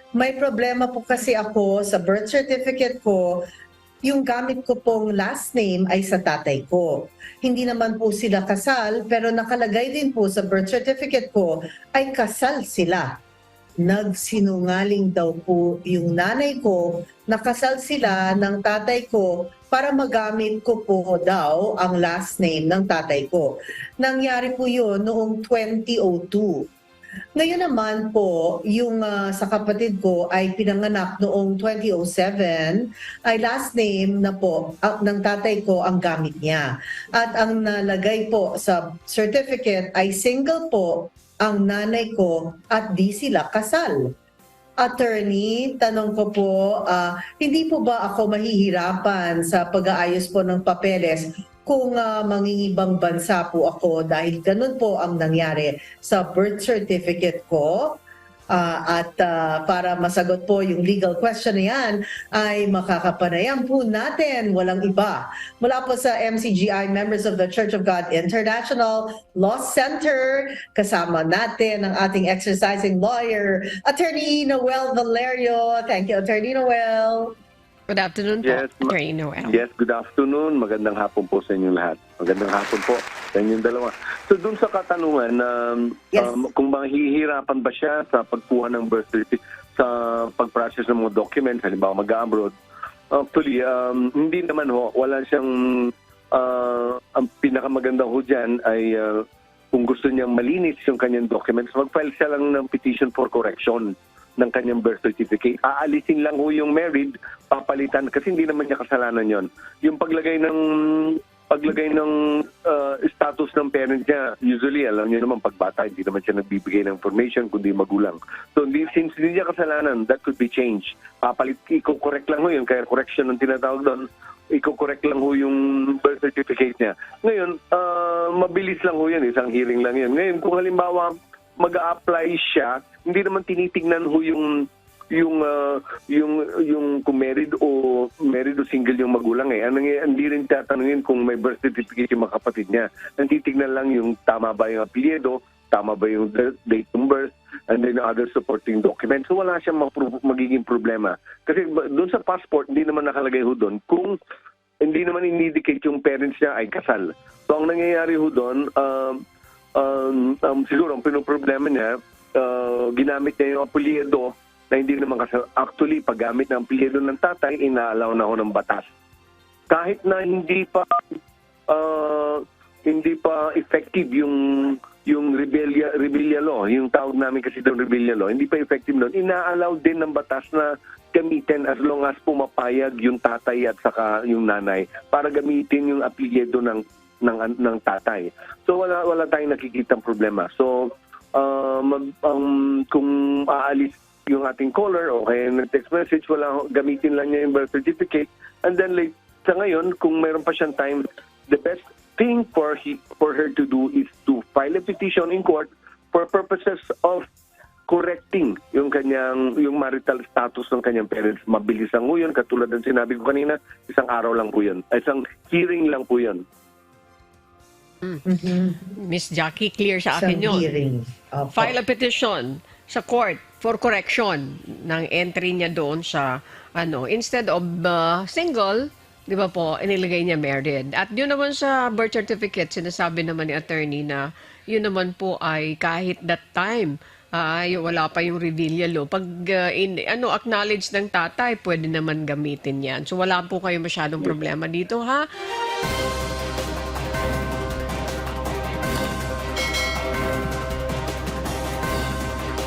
May problema po kasi ako sa birth certificate ko, yung gamit ko pong last name ay sa tatay ko. Hindi naman po sila kasal, pero nakalagay din po sa birth certificate ko ay kasal sila. Nagsinungaling daw po yung nanay ko, nakasal sila ng tatay ko para magamit ko po daw ang last name ng tatay ko. Nangyari po yun noong 2002. Ngayon naman po, yung sa kapatid ko ay pinanganak noong 2007, ay last name na po ng tatay ko ang gamit niya. At ang nalagay po sa certificate ay single po ang nanay ko at di sila kasal. Attorney, tanong ko po, hindi po ba ako mahihirapan sa pag-aayos po ng papeles kung mangingibang bansa po ako dahil ganun po ang nangyari sa birth certificate ko? Para masagot po yung legal question na yan, ay makakapanayan po natin walang iba. Mula po sa MCGI, Members of the Church of God International Law Center, kasama natin ang ating exercising lawyer, Attorney Noel Valerio. Thank you, Attorney Noel. Good afternoon po, Yes, Attorney Noel. Yes, good afternoon. Magandang hapon po sa inyong lahat. Magandang hapon po sa inyong dalawa. So dun sa katanungan, Yes. kung mahihirapan ba siya sa pagkuha ng birth certificate, sa pag-process ng mga documents, halimbawa mag-abroad, actually, hindi naman ho, wala siyang, ang pinakamaganda ho dyan ay kung gusto niyang malinis yung kanyang documents, mag-file siya lang ng petition for correction ng kanyang birth certificate. Aalisin lang ho yung married, papalitan kasi hindi naman niya kasalanan yon. Yung paglagay ng status ng parent niya, usually alam niyo naman pagbata hindi naman siya nagbibigay ng information kundi magulang. So since hindi niya kasalanan, that could be changed. Iko-correct lang ho yun, kaya correction ang tinatawag doon. Iko-correct lang ho yung birth certificate niya. Ngayon, mabilis lang ho yan, isang hearing lang yan. Ngayon, kung halimbawa mag-a-apply siya, hindi naman tinitingnan ho yung kung married o single yung magulang eh. Hindi rin tatanungin kung may birth certificate yung mga kapatid niya. Nantitignan lang yung tama ba yung apelyido, tama ba yung date of birth, and then other supporting documents. So wala siyang magiging problema. Kasi doon sa passport, hindi naman nakalagay ho doon kung hindi naman indicate yung parents niya ay kasal. So ang nangyayari ho doon, siguro ang pinoproblema niya, ginamit niya yung apelyido na hindi naman kasal. Actually, paggamit ng apelyido ng tatay, inaalaw na ho ng batas. Kahit na hindi pa effective yung rebellia law, yung tawag namin kasi doon rebellia law, hindi pa effective doon, inaalaw din ng batas na gamitin as long as pumapayag yung tatay at saka yung nanay para gamitin yung apelyido ng tatay. So wala tayong nakikitang problema. So kung aalis yung ating caller o kaya text message, gamitin lang niya yung birth certificate, and then sa ngayon, kung mayroon pa siyang time, the best thing for her to do is to file a petition in court for purposes of correcting yung marital status ng kanyang parents. Mabilis lang po yun, katulad ng sinabi ko kanina, isang araw lang po yun. Isang hearing lang po yun. Miss Jackie, clear sa akin yun. Hearing. File a petition sa court for correction ng entry niya doon sa instead of single, di ba po, inilagay niya married. At yun naman sa birth certificate, sinasabi naman ni attorney na yun naman po ay kahit that time, wala pa yung reveal law. Pag acknowledge ng tatay, pwede naman gamitin yan. So wala po kayo masyadong problema dito, ha?